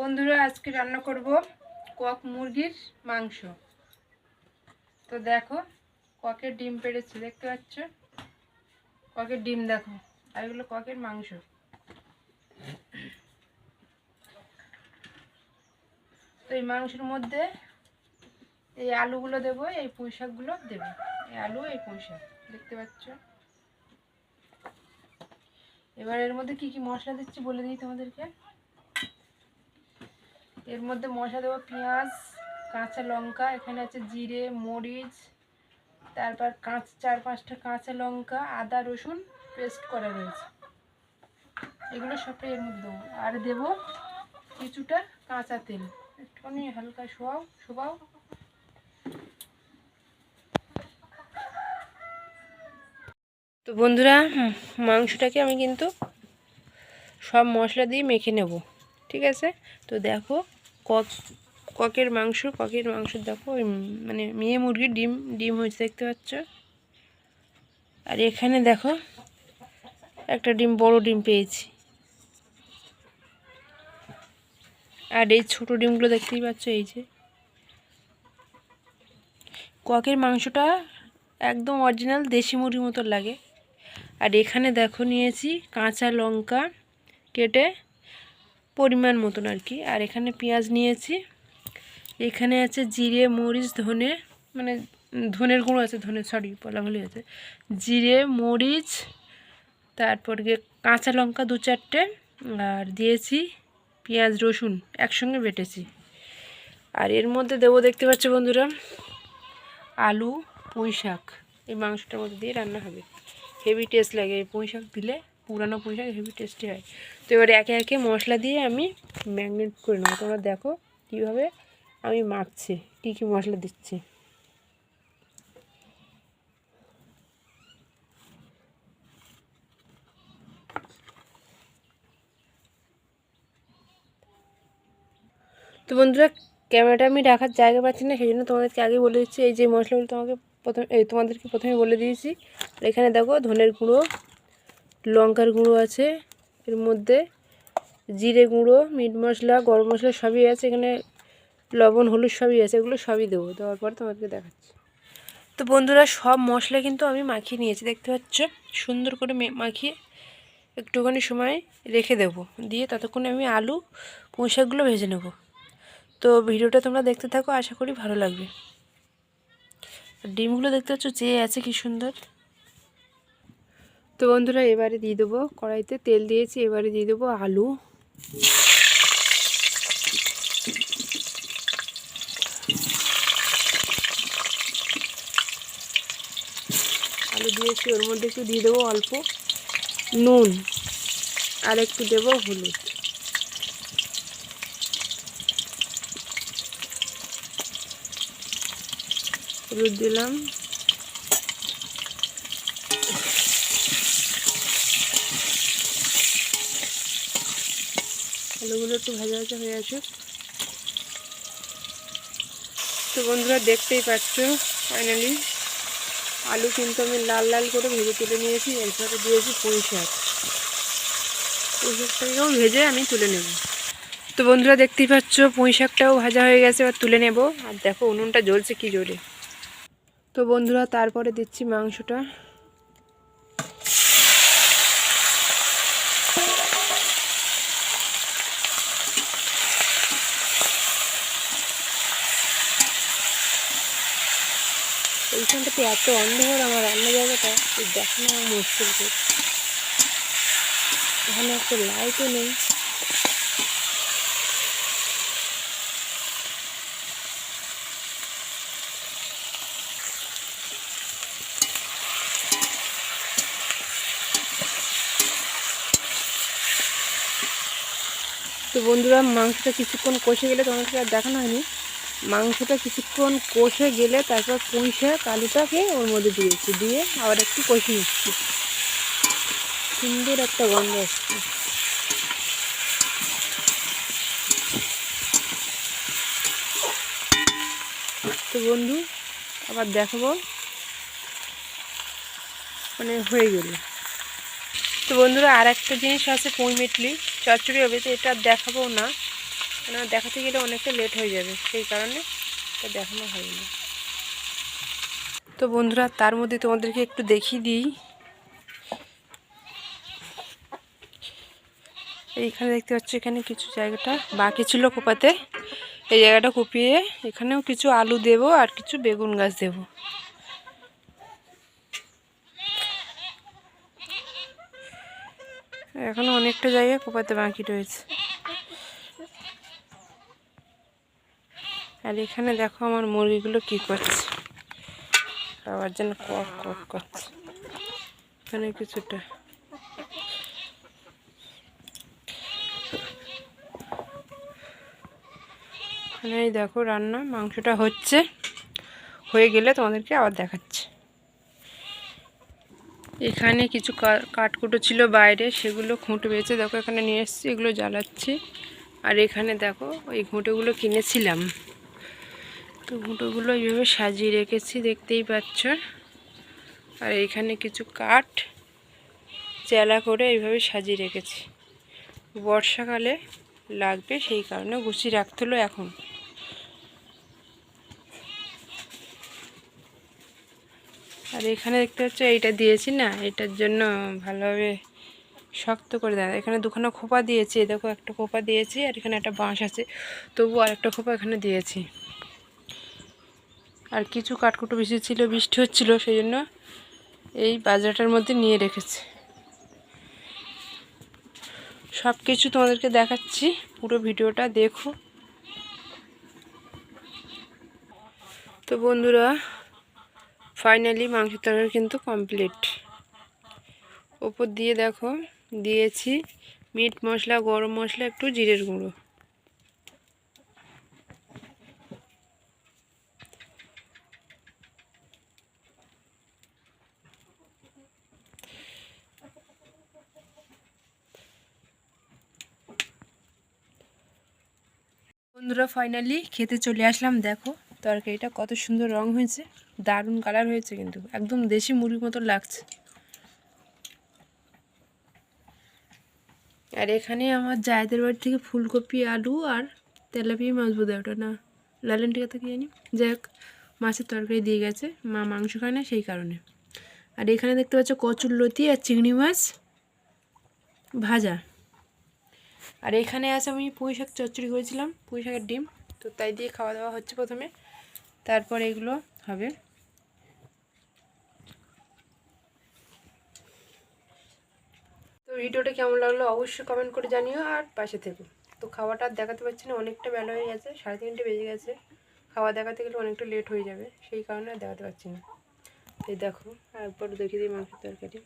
বন্ধুরা আজকে রান্না করব কক মুরগির মাংস। তো দেখো ককের ডিম পেড়েছি, দেখতে পাচ্ছ ককের ডিম দেখো, আর এগুলো ককের মাংস। তো এই মাংসের মধ্যে এই আলুগুলো দেবো, এই পুঁই শাকগুলো দেবো, এই আলু এই পুঁই শাক দেখতে পাচ্ছ। এবার এর মধ্যে কি কি মশলা দিচ্ছি বলে দিই তোমাদেরকে। এর মধ্যে মশলা দেবো পেঁয়াজ, কাঁচা লঙ্কা, এখানে আছে জিরে, মরিচ, তারপর 4-5টা কাঁচা লঙ্কা, আদা রসুন পেস্ট করা রয়েছে, এগুলো সবটাই এর মধ্যে দেবো। আর দেবো কিছুটা কাঁচা তেল, একটুখানি হালকা শোবাও। তো বন্ধুরা মাংসটাকে আমি কিন্তু সব মশলা দিয়ে মেখে নেব, ঠিক আছে। তো দেখো ককের মাংস দেখো মানে মেয়ে মুরগির ডিম হয়েছে, দেখতে পাচ্ছ। আর এখানে দেখো একটা বড় ডিম পেয়েছি, আর এই ছোট ডিমগুলো দেখতেই পাচ্ছ। এই যে ককের মাংসটা একদম অরিজিনাল দেশি মুরগির মতো লাগে। আর এখানে দেখো নিয়েছি কাঁচা লঙ্কা কেটে পরিমাণ মতন আর কি, আর এখানে পেঁয়াজ নিয়েছি, এখানে আছে জিরে, মরিচ, ধনে, মানে ধনের গুঁড়ো আছে, বলা ভুলে আছে, জিরে, মরিচ, তারপর কাঁচা লঙ্কা 2-4টে, আর দিয়েছি পেঁয়াজ রসুন একসঙ্গে বেটেছি। আর এর মধ্যে দেবো, দেখতে পাচ্ছ বন্ধুরা, আলু পুঁই শাক। এই মাংসটার মধ্যে দিয়ে রান্না হবে, হেভি টেস্ট লাগে। এই পুঁই শাক দিলে, পুরানো পুঁই শাক হেভি টেস্টি হয়। তো এবার একে একে মশলা দিয়ে আমি ম্যারিনেট করে নেবো। তোমরা দেখো কীভাবে আমি মাখছি, কী কী মশলা দিচ্ছি। তো বন্ধুরা ক্যামেরাটা আমি রাখার জায়গা পাচ্ছি না, সেই জন্য তোমাদেরকে আগেই বলে দিচ্ছি। এই যে মশলাগুলো তোমাদেরকে প্রথমে বলে দিয়েছি। আর এখানে দেখো ধনের গুঁড়ো, লঙ্কার গুঁড়ো আছে, এর মধ্যে জিরে গুঁড়ো, মিট মশলা, গরম মশলা সবই আছে, এখানে লবণ, হলুদ সবই আছে, এগুলো সবই দেবো। দেওয়ার পর তোমাদেরকে দেখাচ্ছি। তো বন্ধুরা সব মশলা কিন্তু আমি মাখিয়ে নিয়েছি, দেখতে পাচ্ছ। সুন্দর করে মাখিয়ে একটুখানি সময় রেখে দেবো, দিয়ে ততক্ষণে আমি আলু পুঁই শাকগুলো ভেজে নেব। তো ভিডিওটা তোমরা দেখতে থাকো, আশা করি ভালো লাগবে। ডিমগুলো দেখতে পাচ্ছ চেয়ে আছে কি সুন্দর। তো বন্ধুরা এবারে দিয়ে দেবো, কড়াইতে তেল দিয়েছি, এবারে দিয়ে দেবো আলু। আলু দিয়েছি, ওর মধ্যে একটু দিয়ে দেবো অল্প নুন, আর একটু দেবো হলুদ। হলুদ দিলাম, আলুগুলো একটু ভাজা ভাজা হয়ে আসুক। তো বন্ধুরা দেখতেই পাচ্ছ ফাইনালি আলু কিন্তু আমি লাল লাল করে ভেজে তুলে নিয়েছি। এরপরে দিয়েছি পুঁই শাকটাকেও ভেজে আমি তুলে নেব। তো বন্ধুরা দেখতেই পাচ্ছ পুঁই শাকটাও ভাজা হয়ে গেছে, এবার তুলে নেব। আর দেখো উনুনটা জ্বলছে কি জোরে। তো বন্ধুরা তারপরে দিচ্ছি মাংসটা। এইখানটাতে এত অন্ধকার আমার রান্না জায়গাটা, দেখানো আমার মুশকিল। এখানে একটা লাইটও নেই। তো বন্ধুরা মাংসটা কিছুক্ষণ কষে গেলে, তোমাদেরকে আর দেখানো হয়নি, মাংসটা কিছুক্ষণ কষে গেলে তারপর পুঁই শাক আলুটাকে ওর মধ্যে দিয়েছি, দিয়ে আবার একটু কষে নিচ্ছি। সুন্দর একটা গন্ধ আসছে। তো বন্ধু আবার দেখাবো, মানে হয়ে গেল। তো বন্ধুরা আর একটা জিনিস আছে, পুঁই মেটলি চচ্চড়ি হবে, তো এটা দেখাবো না, না দেখাতে গেলে অনেকটা লেট হয়ে যাবে, সেই কারণে তো দেখানো হয় না। তো বন্ধুরা, তার মধ্যে তোমাদেরকে একটু দেখিয়ে দিই। এইখানে দেখতে পাচ্ছ, এখানে কিছু জায়গাটা বাকি ছিল কোপাতে, এই জায়গাটা কুপিয়ে এখানেও কিছু আলু দেব আর কিছু বেগুন গাছ দেব। এখনো অনেকটা জায়গা কোপাতে বাকি রয়েছে। আর এখানে দেখো আমার মুরগিগুলো কি করছে, খাওয়ার জন্য কক কক করছে। এখানে কিছুটা এই দেখো রান্না, মাংসটা হচ্ছে, হয়ে গেলে তোমাদেরকে আবার দেখাচ্ছি। এখানে কিছু কাঠকুটো ছিল বাইরে, সেগুলো খুঁটে বেছে দেখো এখানে নিয়ে এসেছি, এগুলো জ্বালাচ্ছি। আর এখানে দেখো এই ঘুঁটোগুলো কিনেছিলাম, তো ঘুঁটোগুলো এইভাবে সাজিয়ে রেখেছি, দেখতেই পাচ্ছ। আর এইখানে কিছু কাঠ চেলা করে এইভাবে সাজিয়ে রেখেছি, বর্ষাকালে লাগবে সেই কারণে গুছিয়ে রাখতে হলো এখন। আর এখানে দেখতে পাচ্ছ এইটা দিয়েছি না, এটার জন্য ভালোভাবে শক্ত করে দেয়। এখানে দুখানা খোপা দিয়েছি, দেখো একটা খোপা দিয়েছি, আর এখানে একটা বাঁশ আছে, তবু আরেকটা খোপা এখানে দিয়েছি। আর কিছু কাঠকুটো বেশি ছিল, বৃষ্টি হচ্ছিল, সেই জন্য এই বাজারটার মধ্যে নিয়ে রেখেছি। সব কিছু তোমাদেরকে দেখাচ্ছি, পুরো ভিডিওটা দেখো। তো বন্ধুরা, ফাইনালি মাংস তরকারি কিন্তু কমপ্লিট। ওপর দিয়ে দেখো দিয়েছি মিট মশলা, গরম মশলা, একটু জিরের গুঁড়ো। বন্ধুরা, ফাইনালি খেতে চলে আসলাম। দেখো তরকারিটা কত সুন্দর রং হয়েছে, দারুণ কালার হয়েছে, কিন্তু একদম দেশি মুরগির মতো লাগছে। আর এখানে আমার জায়েদের বাড়ি থেকে ফুলকপি, আলু আর তেলাপিয়া মাছ, বোধহয় ওটা না লালেন টিকাতে কি জানি, যাই হোক মাছের তরকারি দিয়ে গেছে, মা মাংস খায় না সেই কারণে। আর এখানে দেখতে পাচ্ছ কচুরলতি আর চিংড়ি মাছ ভাজা। আর এখানে আছে আমি পুঁই শাক চচ্চড়ি করেছিলাম, পুঁই শাকের ডিম, তো তাই দিয়ে খাওয়া দাওয়া হচ্ছে প্রথমে, তারপর এগুলো হবে। তো ভিডিওটা কেমন লাগলো অবশ্যই কমেন্ট করে জানিও, আর পাশে থেকো। তো খাওয়াটা আর দেখাতে পারছি না, অনেকটা বেলা হয়ে গেছে, 3:30 বেজে গেছে, খাওয়া দেখাতে গেলে অনেকটা লেট হয়ে যাবে, সেই কারণে আর দেখাতে পারছি না। এই দেখো, তারপর দেখিয়ে দিই মাংসের তরকারি।